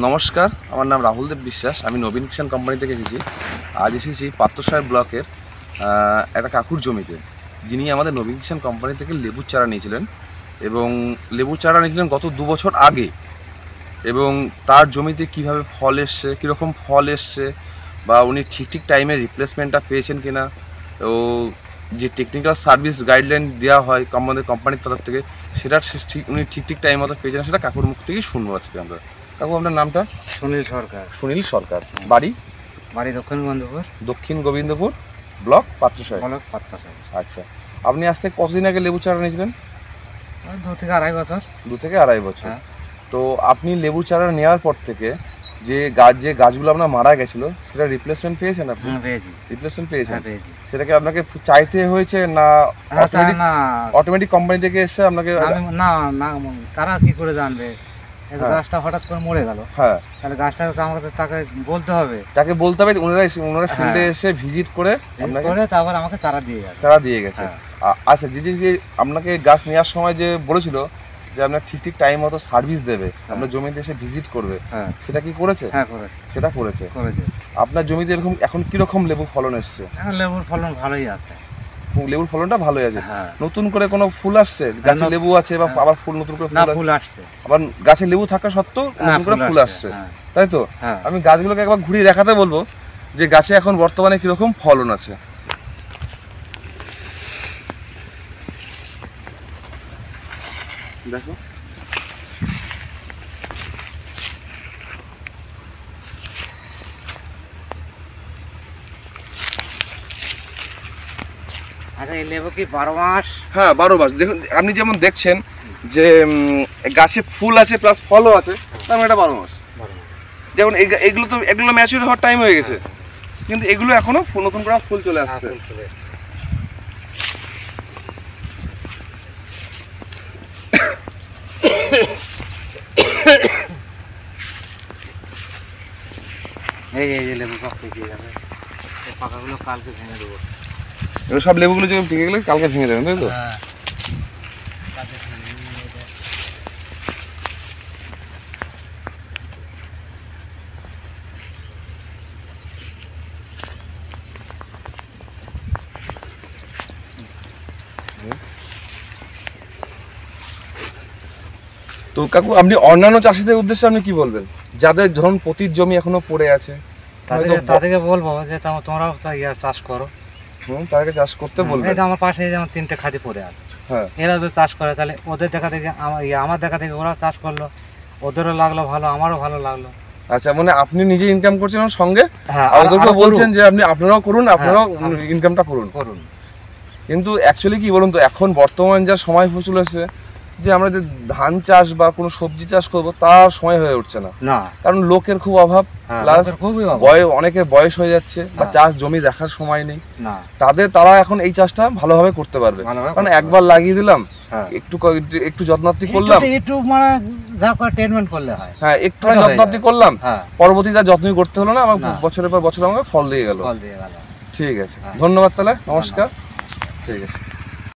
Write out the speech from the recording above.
নমস্কার, আমার নাম রাহুল দেব বিশ্বাস। আমি নবীন কিষাণ কোম্পানি থেকে এসেছি। আজ এসেছি পাত্রসাহেব ব্লকের একটা কাকুর জমিতে, যিনি আমাদের নবীন কিষাণ কোম্পানি থেকে লেবুর চারা নিয়েছিলেন এবং লেবুর চারা নিয়েছিলেন গত 2 বছর আগে। এবং তার জমিতে কিভাবে ফল এসছে, কীরকম ফল এসছে, বা উনি ঠিক টাইমে রিপ্লেসমেন্টটা পেয়েছেন কিনা, ও যে টেকনিক্যাল সার্ভিস গাইডলাইন দেওয়া হয় আমাদের কোম্পানির তরফ থেকে, সেটা উনি ঠিক টাইম মতো পেয়েছেন, সেটা কাকুর মুখ থেকেই শুনবো আজকে আমরা। কাকু, আপনার নামটা? সুনীল সরকার। সুনীল সরকার। বাড়ি? বাড়ি দক্ষিণ গোবিন্দপুর, ব্লক পাত্রসাহেব। আচ্ছা, আপনি আজ থেকে কতদিন আগে লেবু চারা নিয়েছিলেন? 2 থেকে আড়াই বছর। 2 থেকে আড়াই বছর। হ্যাঁ। তো আপনি লেবু চারা নেওয়ার পর থেকে যে গাছগুলো আপনার মারা গেছিলো, সেটা রিপ্লেসমেন্ট পেয়েছেন আপনি? পেয়েছি। রিপ্লেসমেন্ট পেয়েছেন? পেয়েছি। সেটাকে আপনাকে চাইতে হয়েছে না অটোমেটিক কোম্পানি থেকে এসে আপনাকে? না, তারা কি করে জানবে? গাছটা হঠাৎ করে মরে গেল, হ্যাঁ, তাহলে গাছটা তাকে বলতে হবে। ওনারা ফিল্ডে এসে ভিজিট করে তারপর আমাকে চারা দিয়ে গেছে। আচ্ছা, যে আপনাকে গাছ নেওয়ার সময় যে বলেছিল যে আপনার ঠিক টাইম মতো সার্ভিস দেবে, আপনার জমিতে এসে ভিজিট করবে, সেটা কি করেছে? হ্যাঁ, করেছে। সেটা করেছে। আপনার জমিতে এরকম এখন কিরকম লেবু ফলন এসছে? লেবুর ফলন ভালোই আছে। লেবুর ফলনটা ভালোই আছে। নতুন করে কোনো ফুল আসছে? গাছে লেবু আছে বা আবার ফুল নতুন করে ফুল আসছে? আবার গাছে লেবু থাকা সত্ত্বেও নতুন করে ফুল আসছে, তাই তো? আমি গাছগুলোকে একবার ঘুরিয়ে দেখাতে বলবো যে গাছে এখন বর্তমানে কিরকম ফলন আছে। দেখো, এই লেবু কি 12 মাস? হ্যাঁ, 12 মাস। দেখুন, আপনি যেমন দেখছেন যে গাছে ফুল আছে প্লাস ফলও আছে, তার মানে এটা 12 মাস। যেমন এগুলো ম্যাচিউর হওয়ার টাইম হয়ে গেছে, কিন্তু এগুলো এখনো নতুন করে ফুল চলে আসছে। এই লেবু সব পেকে যাবে, পাকাগুলো কালকে ভেঙে দেবো। এগুলো সব লেবুগুলো যে পেকে গেলে কালকে ভেঙে দেবেন, তাই তো? তো কাকু, আপনি অন্যান্য চাষিদের উদ্দেশ্যে আপনি কি বলবেন, যাদের ধরুন পতির জমি এখনো পড়ে আছে? তাদেরকে বলবো যে তোমরাও চাষ করো। তাদেরকে চাষ করতে বলবেন। আমার পাশে যেমন 3টে খাদি পড়ে আছে, এরা যদি চাষ করে, তাহলে ওদের দেখা থেকে আমার দেখা থেকে ওরা চাষ করলো, ওদেরও লাগলো ভালো, আমারও ভালো লাগলো। আচ্ছা, মানে আপনি নিজে ইনকাম করছেন সঙ্গে, ওদেরকে বলছেন যে আপনারাও করুন, আপনারাও ইনকামটা করুন। কিন্তু অ্যাকচুয়ালি কি বলুন তো, এখন বর্তমান যা সময় চলেছে, যে আমরা যে ধান চাষ বা কোনো সবজি চাষ করবো, তার সময় হয়ে উঠছে না, কারণ লোকের খুব অভাব, অনেকের বয়স হয়ে যাচ্ছে, বা চাষ জমি দেখার সময় নেই। তারা এখন এই চাষটা ভালোভাবে করতে পারবে, কারণ একবার লাগিয়ে দিলাম, একটু যত্নার্থী করলাম, একটু মানে ট্রিটমেন্ট করলে হয়, হ্যাঁ, একটু যত্নার্থী করলাম, পরবর্তী যা যত্নই করতে হলো না, আমার বছরের পর বছর আমাকে ফল দিয়ে গেল। ঠিক আছে, ধন্যবাদ। তাহলে নমস্কার। ঠিক আছে।